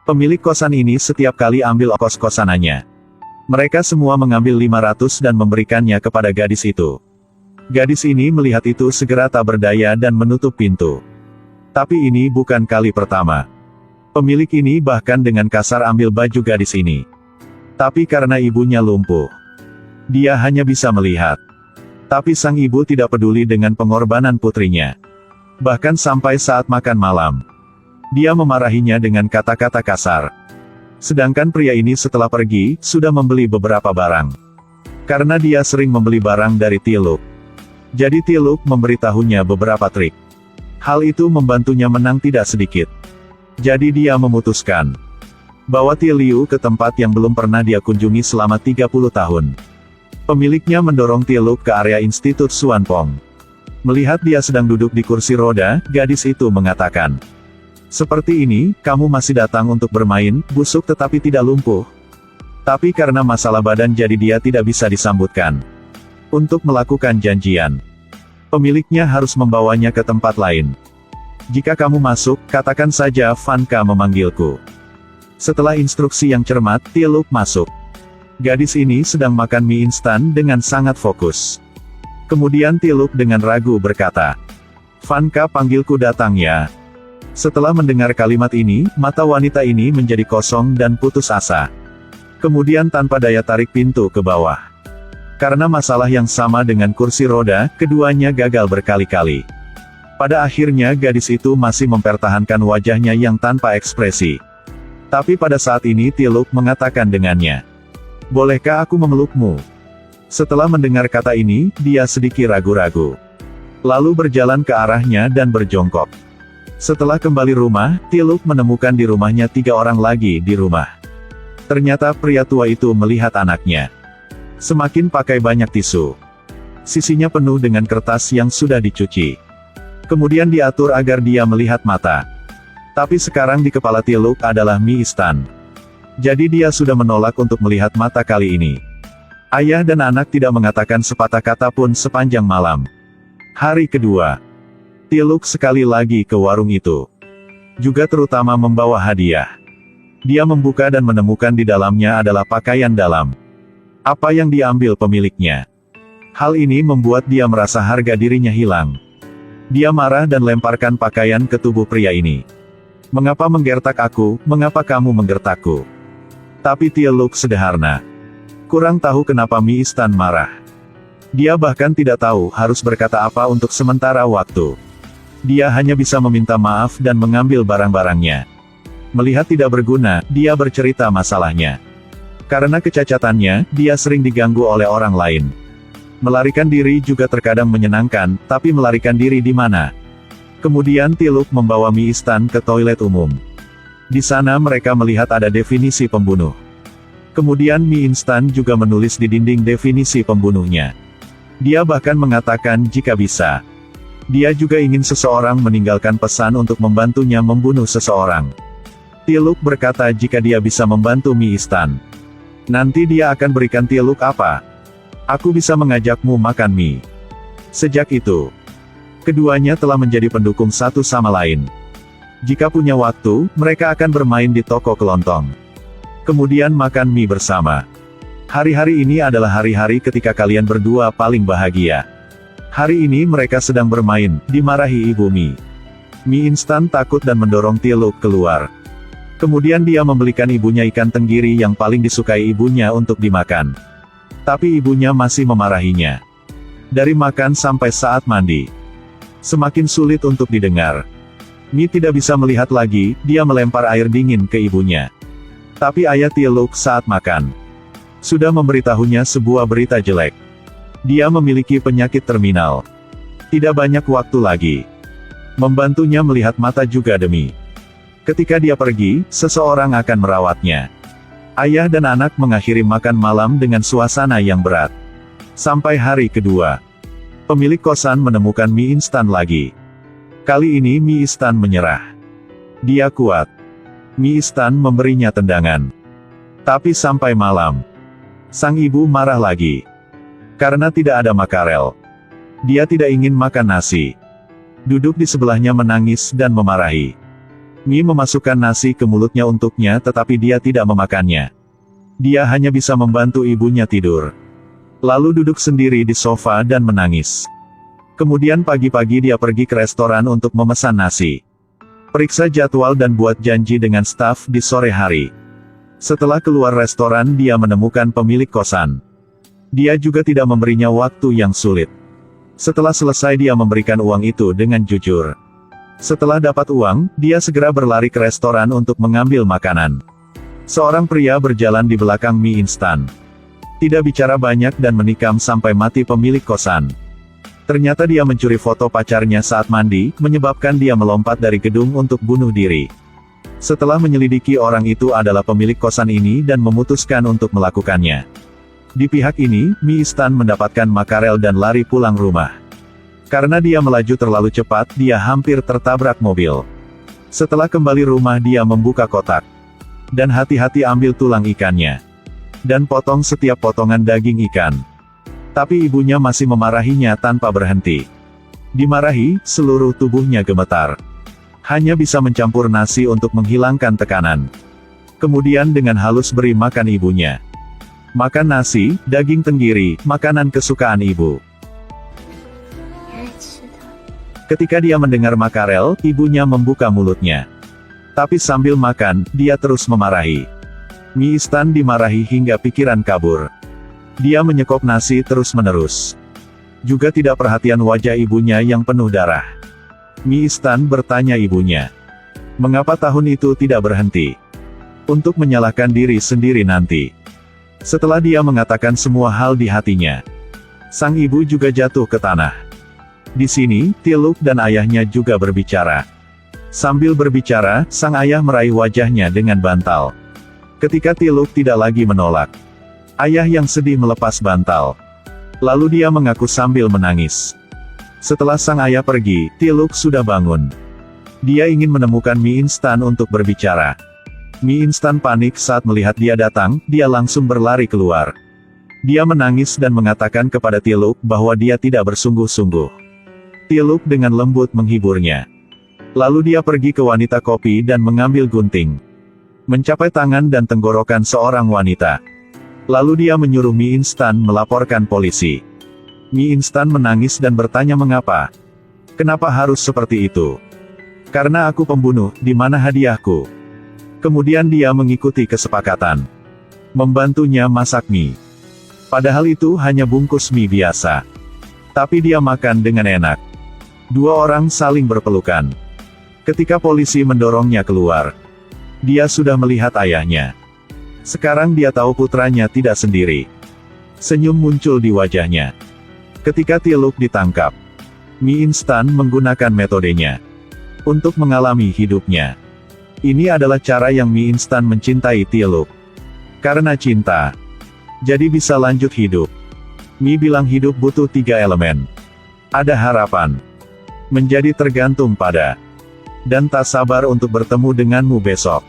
Pemilik kosan ini setiap kali ambil ongkos kosanannya. Mereka semua mengambil 500 dan memberikannya kepada gadis itu. Gadis ini melihat itu segera tak berdaya dan menutup pintu. Tapi ini bukan kali pertama. Pemilik ini bahkan dengan kasar ambil baju gadis ini. Tapi karena ibunya lumpuh, dia hanya bisa melihat. Tapi sang ibu tidak peduli dengan pengorbanan putrinya. Bahkan sampai saat makan malam, dia memarahinya dengan kata-kata kasar. Sedangkan pria ini setelah pergi, sudah membeli beberapa barang. Karena dia sering membeli barang dari Tiluk. Jadi Tiluk memberitahunya beberapa trik. Hal itu membantunya menang tidak sedikit. Jadi dia memutuskan bawa Tiliu ke tempat yang belum pernah dia kunjungi selama 30 tahun. Pemiliknya mendorong Tiluk ke area Institut Suanpong. Melihat dia sedang duduk di kursi roda, gadis itu mengatakan, "Seperti ini, kamu masih datang untuk bermain, busuk tetapi tidak lumpuh." Tapi karena masalah badan jadi dia tidak bisa disambutkan. Untuk melakukan janjian, pemiliknya harus membawanya ke tempat lain. "Jika kamu masuk, katakan saja Vanka memanggilku." Setelah instruksi yang cermat, Tiluk masuk. Gadis ini sedang makan mie instan dengan sangat fokus. Kemudian Tiluk dengan ragu berkata, "Vanka panggilku datang ya." Setelah mendengar kalimat ini, mata wanita ini menjadi kosong dan putus asa. Kemudian tanpa daya tarik pintu ke bawah. Karena masalah yang sama dengan kursi roda, keduanya gagal berkali-kali. Pada akhirnya gadis itu masih mempertahankan wajahnya yang tanpa ekspresi. Tapi pada saat ini Tiluk mengatakan dengannya, "Bolehkah aku memelukmu?" Setelah mendengar kata ini, dia sedikit ragu-ragu. Lalu berjalan ke arahnya dan berjongkok. Setelah kembali rumah, Tiluk menemukan di rumahnya 3 orang lagi di rumah. Ternyata pria tua itu melihat anaknya. Semakin pakai banyak tisu. Sisinya penuh dengan kertas yang sudah dicuci. Kemudian diatur agar dia melihat mata. Tapi sekarang di kepala Tiluk adalah mie instan. Jadi dia sudah menolak untuk melihat mata kali ini. Ayah dan anak tidak mengatakan sepatah kata pun sepanjang malam. Hari kedua, Tiluk sekali lagi ke warung itu. Juga terutama membawa hadiah. Dia membuka dan menemukan di dalamnya adalah pakaian dalam. Apa yang diambil pemiliknya. Hal ini membuat dia merasa harga dirinya hilang. Dia marah dan lemparkan pakaian ke tubuh pria ini. "Mengapa menggertak aku, mengapa kamu menggertakku?" Tapi Tiluk sederhana. Kurang tahu kenapa mie instan marah. Dia bahkan tidak tahu harus berkata apa untuk sementara waktu. Dia hanya bisa meminta maaf dan mengambil barang-barangnya. Melihat tidak berguna, dia bercerita masalahnya. Karena kecacatannya, dia sering diganggu oleh orang lain. Melarikan diri juga terkadang menyenangkan, tapi melarikan diri di mana? Kemudian Tiluk membawa mie instan ke toilet umum. Di sana mereka melihat ada definisi pembunuh. Kemudian mie instan juga menulis di dinding definisi pembunuhnya. Dia bahkan mengatakan jika bisa, dia juga ingin seseorang meninggalkan pesan untuk membantunya membunuh seseorang. Tiluk berkata jika dia bisa membantu mie instan, nanti dia akan berikan Tiluk apa? "Aku bisa mengajakmu makan mie." Sejak itu, keduanya telah menjadi pendukung satu sama lain. Jika punya waktu, mereka akan bermain di toko kelontong. Kemudian makan mie bersama. Hari-hari ini adalah hari-hari ketika kalian berdua paling bahagia. Hari ini mereka sedang bermain, dimarahi ibu mie. Mie instan takut dan mendorong Tiluk keluar. Kemudian dia membelikan ibunya ikan tenggiri yang paling disukai ibunya untuk dimakan. Tapi ibunya masih memarahinya. Dari makan sampai saat mandi. Semakin sulit untuk didengar. Mie tidak bisa melihat lagi, dia melempar air dingin ke ibunya. Tapi ayah Tiluk saat makan sudah memberitahunya sebuah berita jelek. Dia memiliki penyakit terminal. Tidak banyak waktu lagi. Membantunya melihat mata juga demi. Ketika dia pergi, seseorang akan merawatnya. Ayah dan anak mengakhiri makan malam dengan suasana yang berat. Sampai hari kedua, pemilik kosan menemukan mie instan lagi. Kali ini mie instan menyerah. Dia kuat. Mie instan memberinya tendangan. Tapi sampai malam, sang ibu marah lagi. Karena tidak ada makarel. Dia tidak ingin makan nasi. Duduk di sebelahnya menangis dan memarahi. Mi memasukkan nasi ke mulutnya untuknya tetapi dia tidak memakannya. Dia hanya bisa membantu ibunya tidur. Lalu duduk sendiri di sofa dan menangis. Kemudian pagi-pagi dia pergi ke restoran untuk memesan nasi. Periksa jadwal dan buat janji dengan staf di sore hari. Setelah keluar restoran dia menemukan pemilik kosan. Dia juga tidak memberinya waktu yang sulit. Setelah selesai dia memberikan uang itu dengan jujur. Setelah dapat uang, dia segera berlari ke restoran untuk mengambil makanan. Seorang pria berjalan di belakang mie instan. Tidak bicara banyak dan menikam sampai mati pemilik kosan. Ternyata dia mencuri foto pacarnya saat mandi, menyebabkan dia melompat dari gedung untuk bunuh diri. Setelah menyelidiki orang itu adalah pemilik kosan ini dan memutuskan untuk melakukannya. Di pihak ini, mie instan mendapatkan makarel dan lari pulang rumah. Karena dia melaju terlalu cepat, dia hampir tertabrak mobil. Setelah kembali rumah dia membuka kotak. Dan hati-hati ambil tulang ikannya. Dan potong setiap potongan daging ikan. Tapi ibunya masih memarahinya tanpa berhenti. Dimarahi, seluruh tubuhnya gemetar. Hanya bisa mencampur nasi untuk menghilangkan tekanan. Kemudian dengan halus beri makan ibunya. Makan nasi, daging tenggiri, makanan kesukaan ibu. Ketika dia mendengar makarel, ibunya membuka mulutnya. Tapi sambil makan, dia terus memarahi. Mie instan dimarahi hingga pikiran kabur. Dia menyekop nasi terus-menerus. Juga tidak perhatian wajah ibunya yang penuh darah. Mie instan bertanya ibunya. Mengapa tahun itu tidak berhenti? Untuk menyalahkan diri sendiri nanti. Setelah dia mengatakan semua hal di hatinya. Sang ibu juga jatuh ke tanah. Di sini, Tiluk dan ayahnya juga berbicara. Sambil berbicara, sang ayah meraih wajahnya dengan bantal. Ketika Tiluk tidak lagi menolak. Ayah yang sedih melepas bantal. Lalu dia mengaku sambil menangis. Setelah sang ayah pergi, Tiluk sudah bangun. Dia ingin menemukan mie instan untuk berbicara. Mie instan panik saat melihat dia datang, dia langsung berlari keluar. Dia menangis dan mengatakan kepada Tiluk bahwa dia tidak bersungguh-sungguh. Tiluk dengan lembut menghiburnya. Lalu dia pergi ke wanita kopi dan mengambil gunting. Mencapai tangan dan tenggorokan seorang wanita. Lalu dia menyuruh mie instan melaporkan polisi. Mie instan menangis dan bertanya mengapa. Kenapa harus seperti itu? Karena aku pembunuh, di mana hadiahku? Kemudian dia mengikuti kesepakatan. Membantunya masak mie. Padahal itu hanya bungkus mie biasa. Tapi dia makan dengan enak. Dua orang saling berpelukan. Ketika polisi mendorongnya keluar. Dia sudah melihat ayahnya. Sekarang dia tahu putranya tidak sendiri. Senyum muncul di wajahnya. Ketika Tiluk ditangkap. Mie instan menggunakan metodenya. Untuk mengalami hidupnya. Ini adalah cara yang mie instan mencintai Tiluk. Karena cinta. Jadi bisa lanjut hidup. Mie bilang hidup butuh 3 elemen. Ada harapan. Menjadi tergantung pada. Dan tak sabar untuk bertemu denganmu besok.